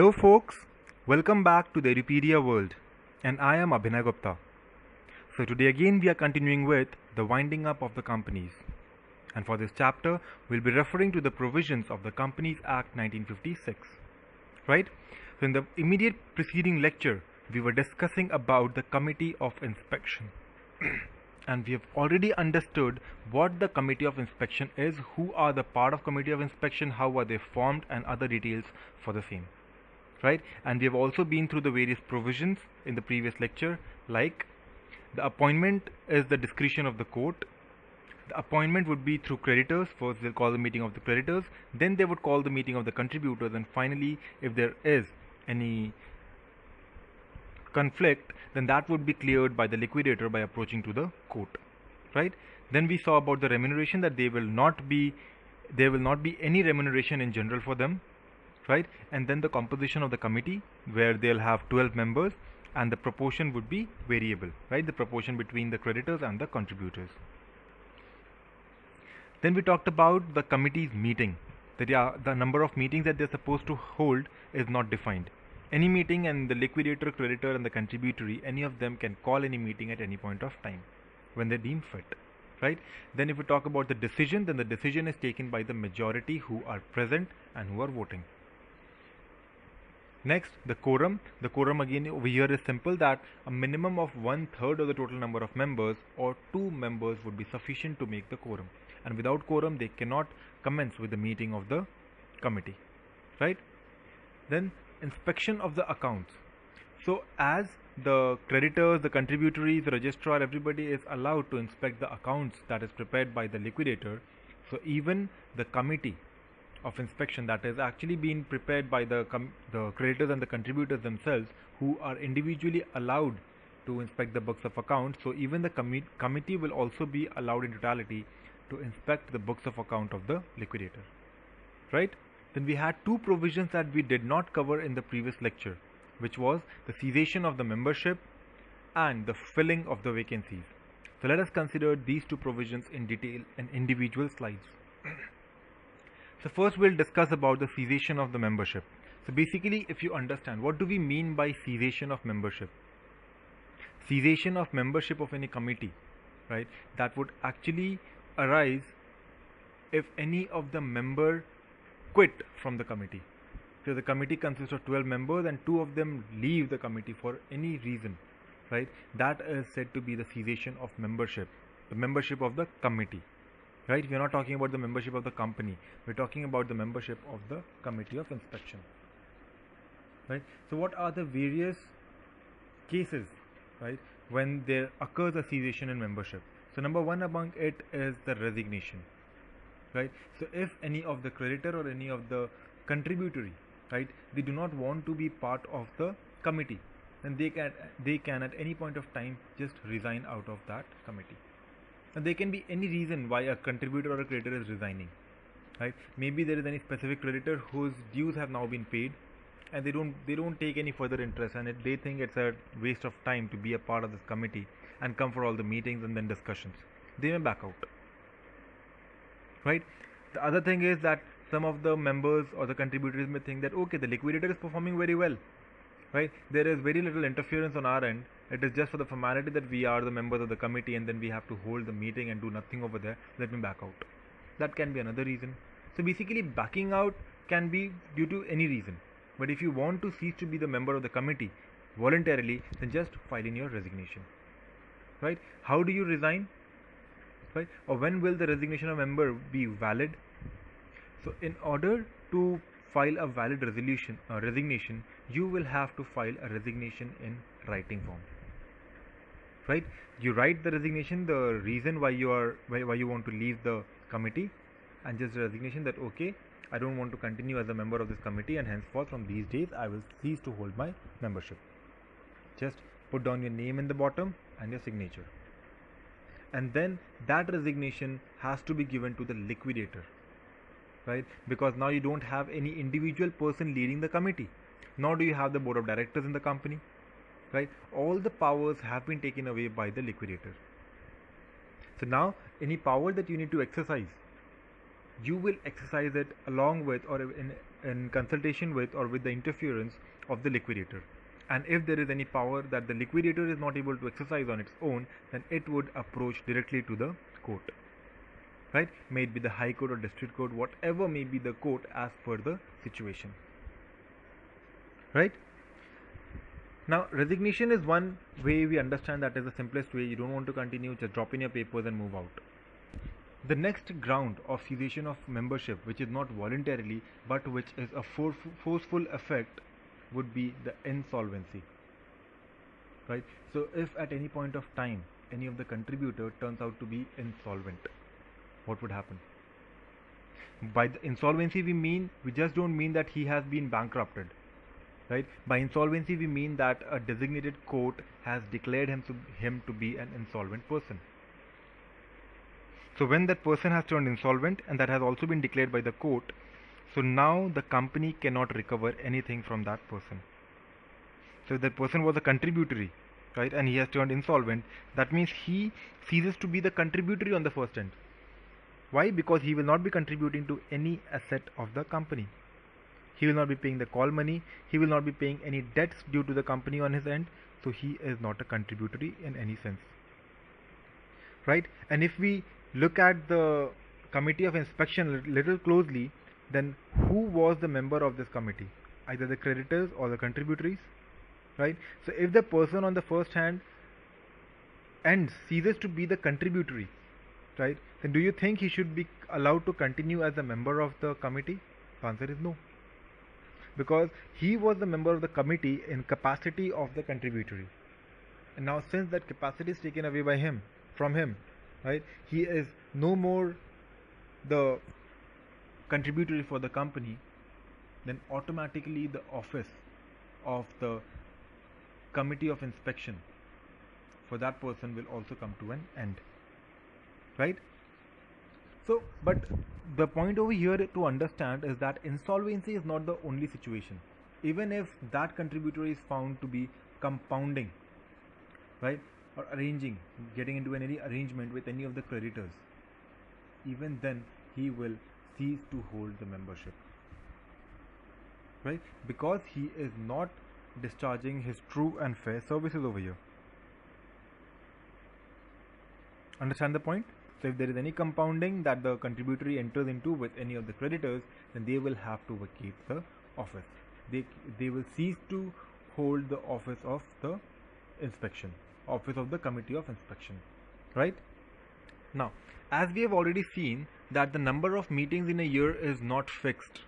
Hello folks, welcome back to the Edupedia world, and I am Abhinay Gupta. So today again we are continuing with the winding up of the companies, and for this chapter we'll be referring to the provisions of the Companies Act 1956, right? So in the immediate preceding lecture we were discussing about the Committee of Inspection, and we have already understood what the Committee of Inspection is, who are the part of Committee of Inspection, how are they formed, and other details for the same, right? And we have also been through the various provisions in the previous lecture, like the appointment is the discretion of the court. The appointment would be through creditors. First they'll call the meeting of the creditors, then they would call the meeting of the contributors, and finally if there is any conflict, then that would be cleared by the liquidator by approaching to the court, right? Then we saw about the remuneration, that there will not be any remuneration in general for them, right? And then the composition of the committee, where they'll have 12 members, and the proportion would be variable, right? The proportion between the creditors and the contributors. Then we talked about the committee's meeting, that the number of meetings that they're supposed to hold is not defined. Any meeting, and the liquidator, creditor, and the contributory, any of them can call any meeting at any point of time when they deem fit, right? Then if we talk about the decision, then the decision is taken by the majority who are present and who are voting. Next, the quorum. The quorum again over here is simple, that a minimum of 1/3 of the total number of members or 2 members would be sufficient to make the quorum, and without quorum they cannot commence with the meeting of the committee, right? Then inspection of the accounts. So as the creditors, the contributories, the registrar, everybody is allowed to inspect the accounts that is prepared by the liquidator, so even the committee of inspection, that is actually being prepared by the creditors and the contributors themselves, who are individually allowed to inspect the books of accounts. So even the committee will also be allowed in totality to inspect the books of account of the liquidator, right? Then we had two provisions that we did not cover in the previous lecture, which was the cessation of the membership and the filling of the vacancies. So let us consider these two provisions in detail in individual slides. So first we'll discuss about the cessation of the membership. So basically, if you understand, what do we mean by cessation of membership? Cessation of membership of any committee, right? That would actually arise if any of the member quit from the committee. So the committee consists of 12 members and 2 of them leave the committee for any reason, right? That is said to be the cessation of membership, the membership of the committee. Right? We are not talking about the membership of the company. We are talking about the membership of the Committee of Inspection. Right? So what are the various cases, right, when there occurs a cessation in membership? So number one among it is the resignation. Right? So if any of the creditor or any of the contributory, right, they do not want to be part of the committee, then they can at any point of time just resign out of that committee. And there can be any reason why a contributor or a creditor is resigning, right? Maybe there is any specific creditor whose dues have now been paid, and they don't take any further interest, and they think it's a waste of time to be a part of this committee and come for all the meetings and then discussions. They may back out, right? The other thing is that some of the members or the contributors may think that, okay, the liquidator is performing very well, right? There is very little interference on our end. It is just for the formality that we are the members of the committee and then we have to hold the meeting and do nothing over there. Let me back out. That can be another reason. So basically, backing out can be due to any reason. But if you want to cease to be the member of the committee voluntarily, then just file in your resignation, right? How do you resign, right? Or when will the resignation of member be valid? So in order to file a valid resignation, you will have to file a resignation in writing form, right? You write the resignation, the reason why you want to leave the committee, and just the resignation that, okay, I don't want to continue as a member of this committee, and henceforth from these days I will cease to hold my membership. Just put down your name in the bottom and your signature, and then that resignation has to be given to the liquidator, right? Because now you don't have any individual person leading the committee, nor do you have the board of directors in the company, right? All the powers have been taken away by the liquidator. So now any power that you need to exercise, you will exercise it along with or in consultation with or with the interference of the liquidator. And if there is any power that the liquidator is not able to exercise on its own, then it would approach directly to the court, right? May it be the high court or district court, whatever may be the court as per the situation, right? Now, resignation is one way we understand, that is the simplest way. You don't want to continue, just drop in your papers and move out. The next ground of cessation of membership, which is not voluntarily but which is a forceful effect, would be the insolvency, right? So if at any point of time any of the contributor turns out to be insolvent, what would happen? By the insolvency we just don't mean that he has been bankrupted, right? By insolvency we mean that a designated court has declared him to be an insolvent person. So when that person has turned insolvent, and that has also been declared by the court, so now the company cannot recover anything from that person. So if that person was a contributory, right, and he has turned insolvent, that means he ceases to be the contributory on the first end. Why? Because he will not be contributing to any asset of the company. He will not be paying the call money. He will not be paying any debts due to the company on his end. So he is not a contributory in any sense, right? And if we look at the committee of inspection little closely, then who was the member of this committee? Either the creditors or the contributories, right? So if the person on the first hand and ceases to be the contributory, right, then do you think he should be allowed to continue as a member of the committee? The answer is no, because he was the member of the committee in capacity of the contributory, and now since that capacity is taken away by him, from him, right, he is no more the contributory for the company, then automatically the office of the committee of inspection for that person will also come to an end, right? So, but the point over here to understand is that insolvency is not the only situation. Even if that contributory is found to be compounding, right, or getting into any arrangement with any of the creditors, even then he will cease to hold the membership, right, because he is not discharging his true and fair services over here. Understand the point? So if there is any compounding that the contributory enters into with any of the creditors, then they will have to vacate the office. They will cease to hold the office of the inspection, office of the committee of inspection, right? Now, as we have already seen that the number of meetings in a year is not fixed,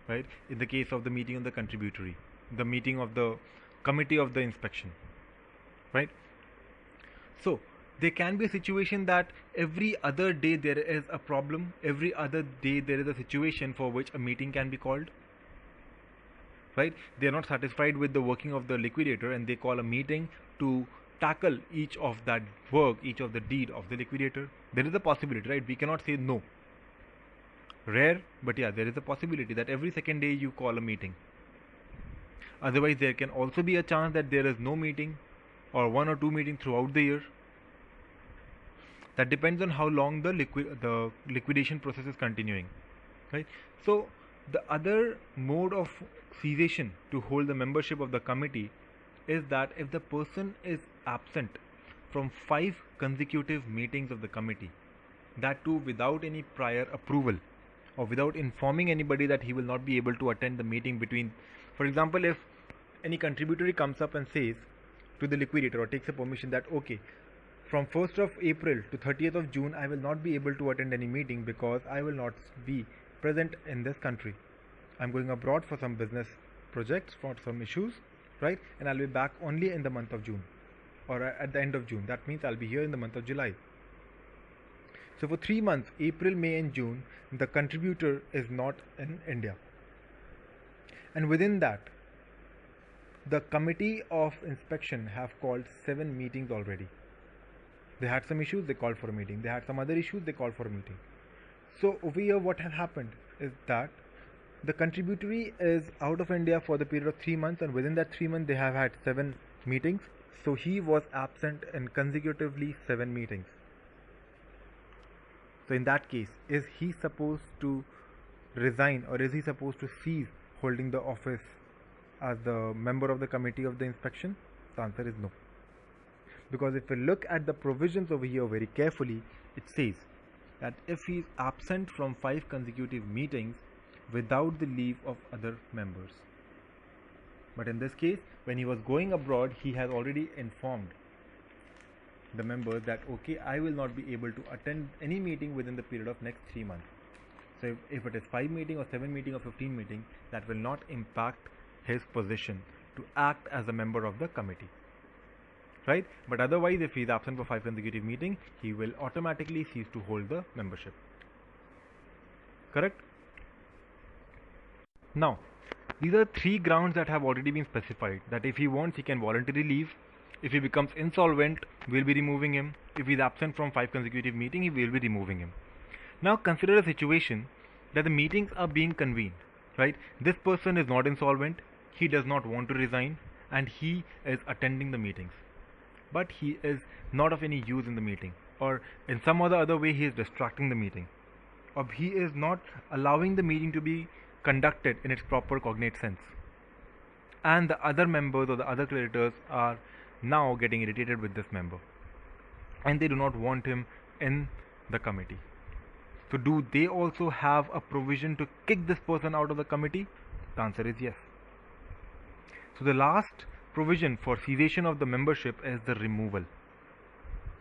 right? In the case of the meeting of the contributory, the meeting of the committee of the inspection, right? So there can be a situation that every other day there is a problem, every other day there is a situation for which a meeting can be called, right? They are not satisfied with the working of the liquidator and they call a meeting to tackle each of that work, each of the deed of the liquidator. There is a possibility, right? We cannot say no. Rare, but yeah, there is a possibility that every second day you call a meeting. Otherwise, there can also be a chance that there is no meeting or one or two meetings throughout the year. That depends on how long the liquidation process is continuing, right? So the other mode of cessation to hold the membership of the committee is that if the person is absent from 5 consecutive meetings of the committee, that too without any prior approval or without informing anybody that he will not be able to attend the meeting between, for example, if any contributory comes up and says to the liquidator or takes a permission that okay, from 1st of April to 30th of June I will not be able to attend any meeting because I will not be present in this country. I'm going abroad for some business projects, for some issues, right? And I'll be back only in the month of June or at the end of June. That means I'll be here in the month of July. So for 3 months, April, May and June, the contributor is not in India. And within that, the committee of inspection have called 7 meetings already. They had some issues, they called for a meeting. They had some other issues, they called for a meeting. So over here what has happened is that the contributory is out of India for the period of 3 months, and within that 3 months they have had 7 meetings. So he was absent in consecutively 7 meetings. So in that case, is he supposed to resign, or is he supposed to cease holding the office as the member of the committee of the inspection? The answer is no. Because if we look at the provisions over here very carefully, it says that if he is absent from 5 consecutive meetings without the leave of other members. But in this case, when he was going abroad, he has already informed the members that okay, I will not be able to attend any meeting within the period of next 3 months. So if it is 5 meeting or 7 meeting or 15 meeting, that will not impact his position to act as a member of the committee, right? But otherwise, if he is absent for 5 consecutive meetings, he will automatically cease to hold the membership. Correct? Now, these are 3 grounds that have already been specified, that if he wants, he can voluntarily leave. If he becomes insolvent, we'll be removing him. If he is absent from 5 consecutive meetings, we will be removing him. Now consider a situation that the meetings are being convened, right? This person is not insolvent, he does not want to resign, and he is attending the meetings. But he is not of any use in the meeting, or in some other way he is distracting the meeting, or he is not allowing the meeting to be conducted in its proper cognate sense. And the other members or the other creditors are now getting irritated with this member, and they do not want him in the committee. So do they also have a provision to kick this person out of the committee? The answer is yes. So the last provision for cessation of the membership is the removal,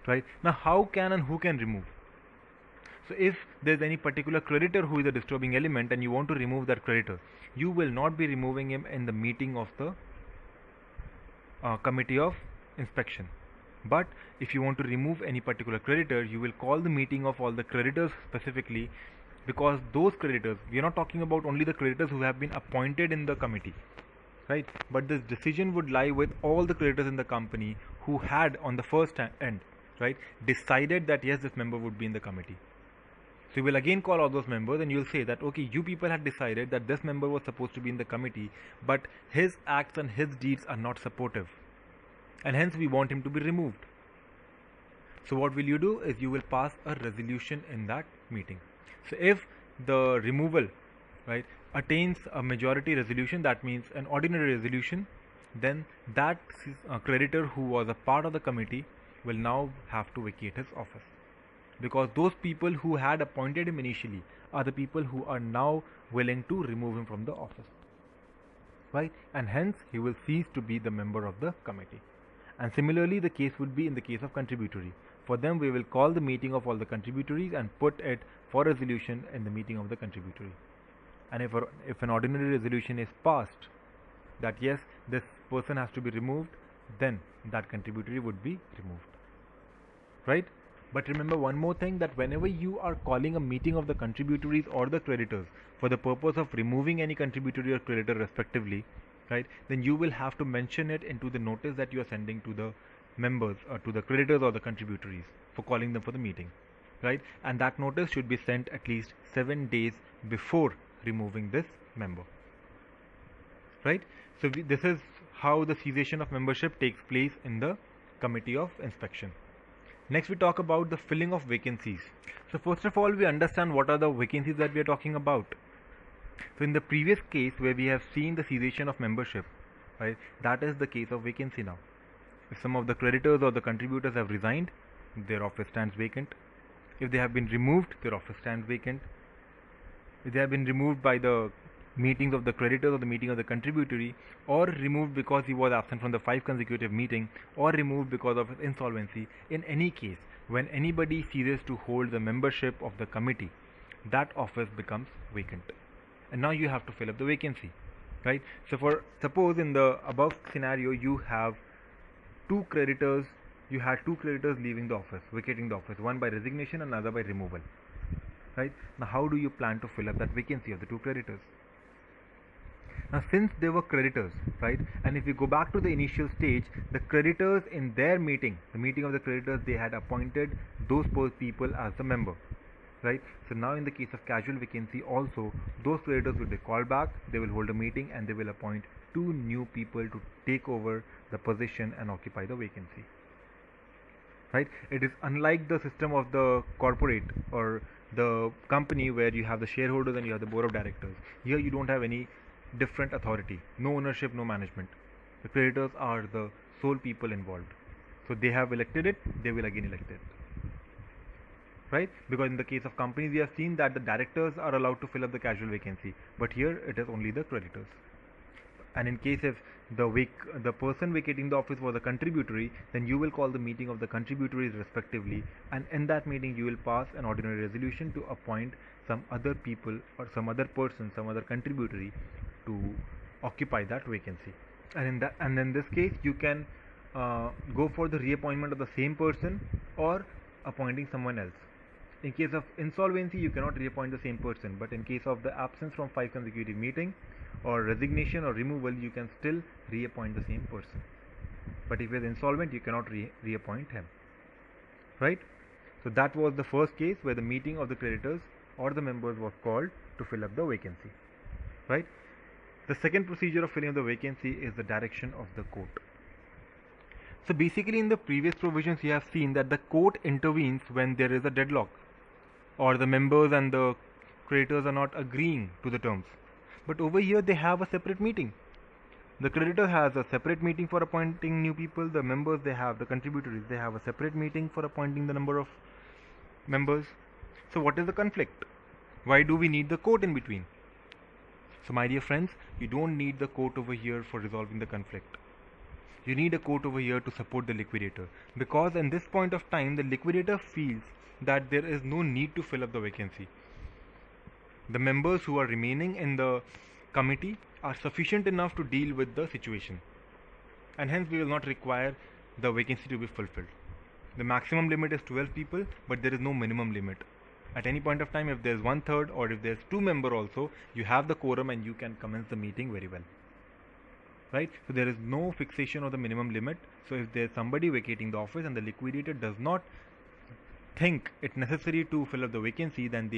right? Now how can and who can remove? So if there is any particular creditor who is a disturbing element and you want to remove that creditor, you will not be removing him in the meeting of the committee of inspection. But if you want to remove any particular creditor, you will call the meeting of all the creditors specifically, because those creditors, we are not talking about only the creditors who have been appointed in the committee, right? But this decision would lie with all the creditors in the company who had on the first end, right, decided that yes, this member would be in the committee. So you will again call all those members and you will say that okay, you people had decided that this member was supposed to be in the committee, but his acts and his deeds are not supportive, and hence we want him to be removed. So what will you do is you will pass a resolution in that meeting. So if the removal, right, attains a majority resolution, that means an ordinary resolution, then that creditor who was a part of the committee will now have to vacate his office, because those people who had appointed him initially are the people who are now willing to remove him from the office, right? And hence he will cease to be the member of the committee. And similarly the case would be in the case of contributory. For them we will call the meeting of all the contributories and put it for resolution in the meeting of the contributory. And if an ordinary resolution is passed that yes, this person has to be removed, then that contributory would be removed, right? But remember one more thing, that whenever you are calling a meeting of the contributories or the creditors for the purpose of removing any contributory or creditor respectively, right, then you will have to mention it into the notice that you are sending to the members or to the creditors or the contributories for calling them for the meeting, right? And that notice should be sent at least 7 days before removing this member, right? So this is how the cessation of membership takes place in the committee of inspection. Next we talk about the filling of vacancies. So first of all, we understand what are the vacancies that we are talking about. So in the previous case where we have seen the cessation of membership, right, that is the case of vacancy now. If some of the creditors or the contributors have resigned, their office stands vacant. If they have been removed, their office stands vacant. If they have been removed by the meetings of the creditors or the meeting of the contributory, or removed because he was absent from the 5 consecutive meeting, or removed because of his insolvency, in any case, when anybody ceases to hold the membership of the committee, that office becomes vacant. And now you have to fill up the vacancy, right? So suppose in the above scenario you had two creditors leaving the office, vacating the office, one by resignation and another by removal, right? Now how do you plan to fill up that vacancy of the 2 creditors? Now since they were creditors, right, and if we go back to the initial stage, the creditors in their meeting, the meeting of the creditors, they had appointed those people as the member, right? So now in the case of casual vacancy also, those creditors will be called back, they will hold a meeting and they will appoint 2 new people to take over the position and occupy the vacancy, right? It is unlike the system of the corporate or the company where you have the shareholders and you have the board of directors. Here you don't have any different authority, no ownership, no management. The creditors are the sole people involved. So they have elected it, they will again elect it. Right? Because in the case of companies, we have seen that the directors are allowed to fill up the casual vacancy, but here it is only the creditors. And in case if the person vacating the office was a contributory, then you will call the meeting of the contributories respectively, and in that meeting you will pass an ordinary resolution to appoint some other people or some other person, some other contributory to occupy that vacancy. And in this case you can go for the reappointment of the same person or appointing someone else. In case of insolvency, you cannot reappoint the same person, but in case of the absence from 5 consecutive meetings or resignation or removal, you can still reappoint the same person. But if he is insolvent, you cannot reappoint him. Right? So that was the first case where the meeting of the creditors or the members was called to fill up the vacancy. Right? The second procedure of filling up the vacancy is the direction of the court. So basically in the previous provisions you have seen that the court intervenes when there is a deadlock or the members and the creditors are not agreeing to the terms. But over here they have a separate meeting. The creditor has a separate meeting for appointing new people. The members, they have the contributories, they have a separate meeting for appointing the number of members. So what is the conflict? Why do we need the court in between? So my dear friends, you don't need the court over here for resolving the conflict. You need a court over here to support the liquidator, because in this point of time the liquidator feels that there is no need to fill up the vacancy. The members who are remaining in the committee are sufficient enough to deal with the situation, and hence we will not require the vacancy to be fulfilled. The maximum limit is 12 people, but there is no minimum limit. At any point of time, if there is 1/3 or if there is 2 members also, you have the quorum and you can commence the meeting very well. Right? So there is no fixation of the minimum limit. So if there is somebody vacating the office and the liquidator does not think it necessary to fill up the vacancy, then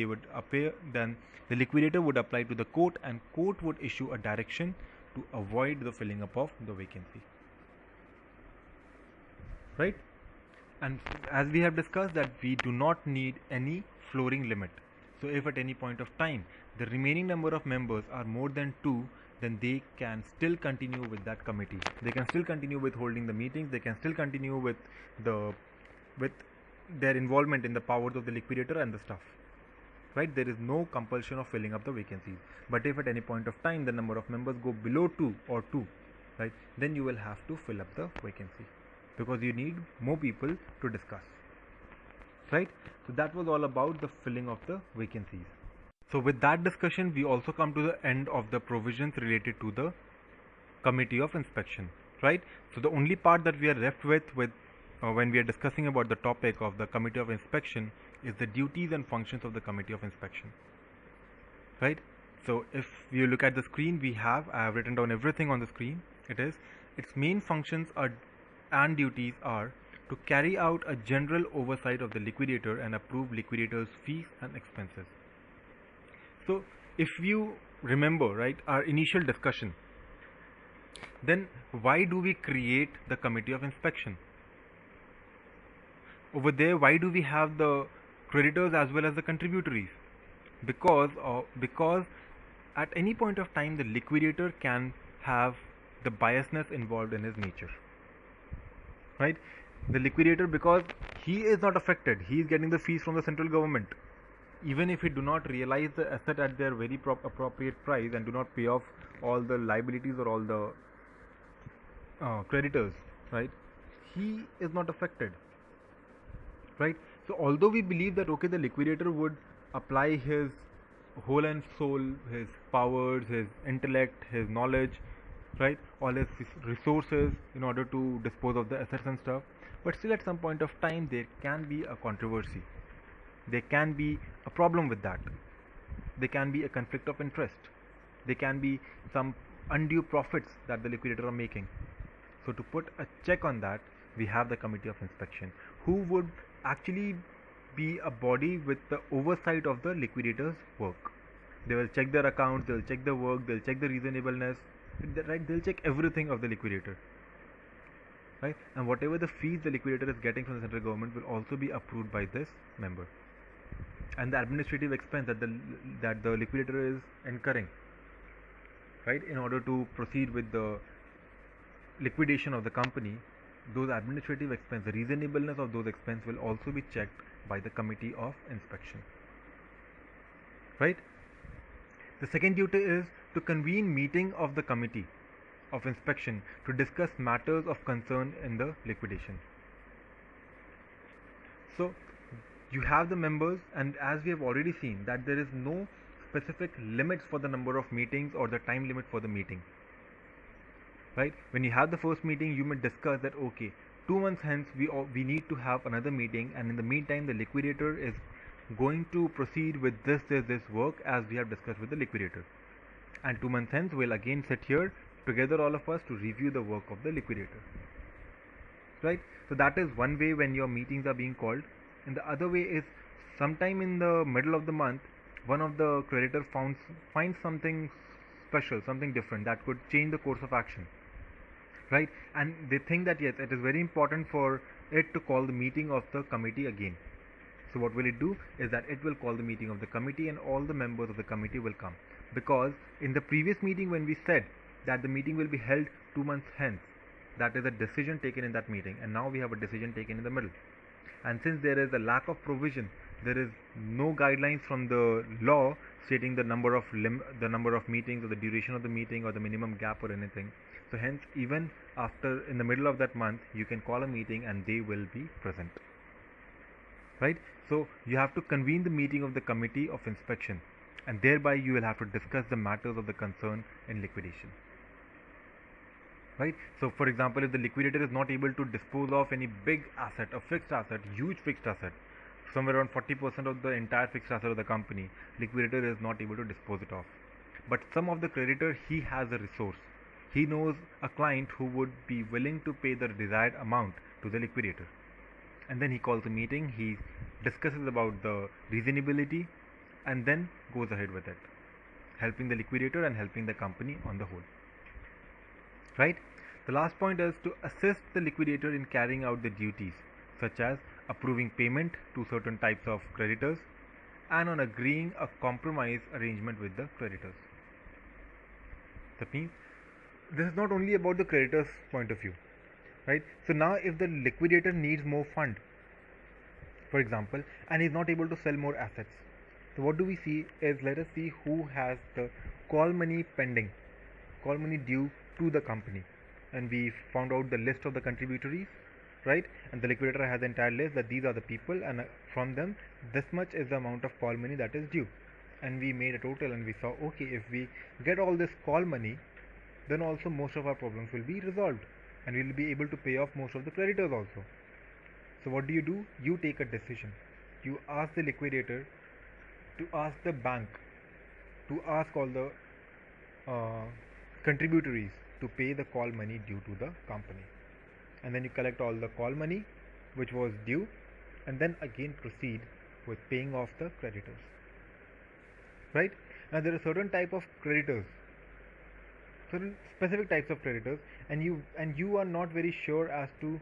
then the liquidator would apply to the court, and court would issue a direction to avoid the filling up of the vacancy. Right? And as we have discussed that we do not need any flooring limit. So if at any point of time the remaining number of members are more than 2, then they can still continue with that committee. They can still continue with holding the meetings. They can still continue with their involvement in the powers of the liquidator and the stuff. Right? There is no compulsion of filling up the vacancies. But if at any point of time the number of members go below 2 or 2, right, then you will have to fill up the vacancy, because you need more people to discuss. Right? So that was all about the filling of the vacancies. So with that discussion, we also come to the end of the provisions related to the committee of inspection. Right? So the only part that we are left with when we are discussing about the topic of the committee of inspection is the duties and functions of the committee of inspection. Right? So if you look at the screen, I have written down everything on the screen. Its main functions and duties are to carry out a general oversight of the liquidator and approve liquidator's fees and expenses. So if you remember, right, our initial discussion, then why do we create the committee of inspection? Over there, why do we have the creditors as well as the contributories? Because at any point of time the liquidator can have the biasness involved in his nature. Right? The liquidator, because he is not affected, he is getting the fees from the central government. Even if he do not realize the asset at their very appropriate price and do not pay off all the liabilities or all the creditors, right, he is not affected. Right? So although we believe that okay, the liquidator would apply his whole and soul, his powers, his intellect, his knowledge, right, all his resources in order to dispose of the assets and stuff, but still at some point of time there can be a controversy, there can be a problem with that, there can be a conflict of interest, there can be some undue profits that the liquidator are making. So to put a check on that, we have the committee of inspection, who would actually be a body with the oversight of the liquidator's work. They will check their accounts, they will check the work, they will check the reasonableness, right? They'll check everything of the liquidator. right? And whatever the fees the liquidator is getting from the central government will also be approved by this member. And the administrative expense that the liquidator is incurring, right, in order to proceed with the liquidation of the company, those administrative expense, the reasonableness of those expense will also be checked by the committee of inspection, right? The second duty is to convene meeting of the committee of inspection to discuss matters of concern in the liquidation. So you have the members, and as we have already seen that there is no specific limits for the number of meetings or the time limit for the meeting, right? When you have the first meeting, you may discuss that okay, 2 months hence we need to have another meeting, and in the meantime the liquidator is going to proceed with this work as we have discussed with the liquidator, and 2 months hence we'll again sit here together, all of us, to review the work of the liquidator, right? So that is one way when your meetings are being called. And the other way is sometime in the middle of the month, one of the creditor finds something special, something different that could change the course of action, right? And they think that yes, it is very important for it to call the meeting of the committee again. So what will it do is that it will call the meeting of the committee, and all the members of the committee will come, because in the previous meeting when we said that the meeting will be held 2 months hence, that is a decision taken in that meeting, and now we have a decision taken in the middle. And since there is a lack of provision, there is no guidelines from the law stating the number of meetings, or the duration of the meeting, or the minimum gap, or anything. So hence, even after in the middle of that month, you can call a meeting and they will be present, right? So you have to convene the meeting of the committee of inspection, and thereby you will have to discuss the matters of the concern in liquidation, right? So for example, if the liquidator is not able to dispose of any big asset, a fixed asset, huge fixed asset, somewhere around 40% of the entire fixed asset of the company, liquidator is not able to dispose it off. But some of the creditor, he has a resource, he knows a client who would be willing to pay the desired amount to the liquidator, and then he calls a meeting, he discusses about the reasonability, and then goes ahead with it, helping the liquidator and helping the company on the whole, right? The last point is to assist the liquidator in carrying out the duties, such as approving payment to certain types of creditors, and on agreeing a compromise arrangement with the creditors. That means this is not only about the creditor's point of view, right? So now if the liquidator needs more fund, for example, and is not able to sell more assets, so what do we see is, let us see who has the call money pending, call money due to the company, and we found out the list of the contributories, right? And the liquidator has the entire list that these are the people, and from them this much is the amount of call money that is due, and we made a total, and we saw okay, if we get all this call money, then also most of our problems will be resolved, and we will be able to pay off most of the creditors also. So what do? You take a decision. You ask the liquidator to ask the bank to ask all the contributories to pay the call money due to the company, and then you collect all the call money which was due, and then again proceed with paying off the creditors, right? Now there are certain type of creditors, certain specific types of creditors, and you are not very sure as to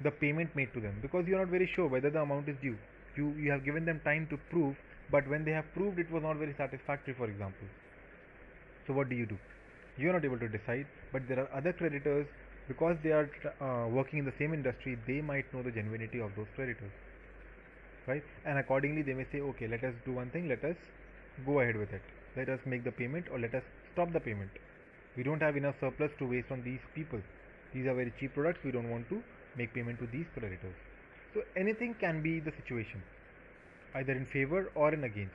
the payment made to them, because you are not very sure whether the amount is due. You have given them time to prove, but when they have proved, it was not very satisfactory, for example. So what do? You are not able to decide, but there are other creditors, because they are working in the same industry, they might know the genuinity of those creditors, right? And accordingly they may say, okay, let us do one thing, let us go ahead with it, let us make the payment, or let us stop the payment. We don't have enough surplus to waste on these people, these are very cheap products, we don't want to make payment to these creditors. So anything can be the situation, either in favor or in against.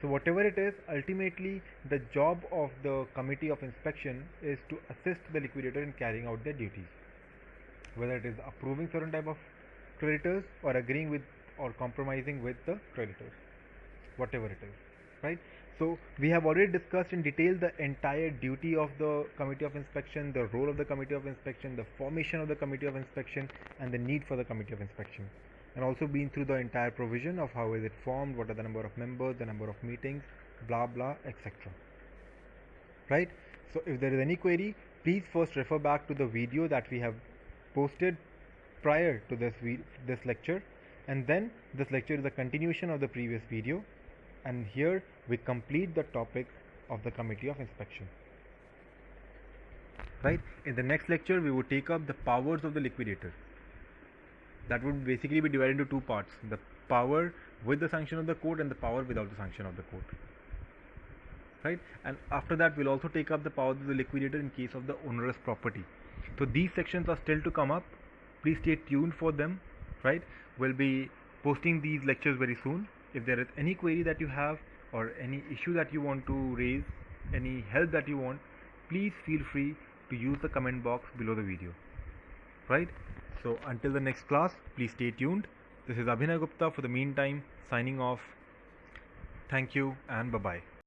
So whatever it is, ultimately the job of the committee of inspection is to assist the liquidator in carrying out their duties, whether it is approving certain type of creditors, or agreeing with or compromising with the creditors, whatever it is, right? So we have already discussed in detail the entire duty of the committee of inspection, the role of the committee of inspection, the formation of the committee of inspection, and the need for the committee of inspection, and also been through the entire provision of how is it formed, what are the number of members, the number of meetings, blah blah, etc. Right? So if there is any query, please first refer back to the video that we have posted prior to this lecture, and then this lecture is a continuation of the previous video, and here we complete the topic of the committee of inspection. Right, in the next lecture we would take up the powers of the liquidator. That would basically be divided into two parts: the power with the sanction of the court and the power without the sanction of the court. Right, and after that we'll also take up the powers of the liquidator in case of the onerous property. So these sections are still to come up. Please stay tuned for them. Right, we'll be posting these lectures very soon. If there is any query that you have, or any issue that you want to raise, any help that you want, please feel free to use the comment box below the video. Right, so until the next class, please stay tuned. This is Abhinay Gupta for the meantime signing off. Thank you and bye bye.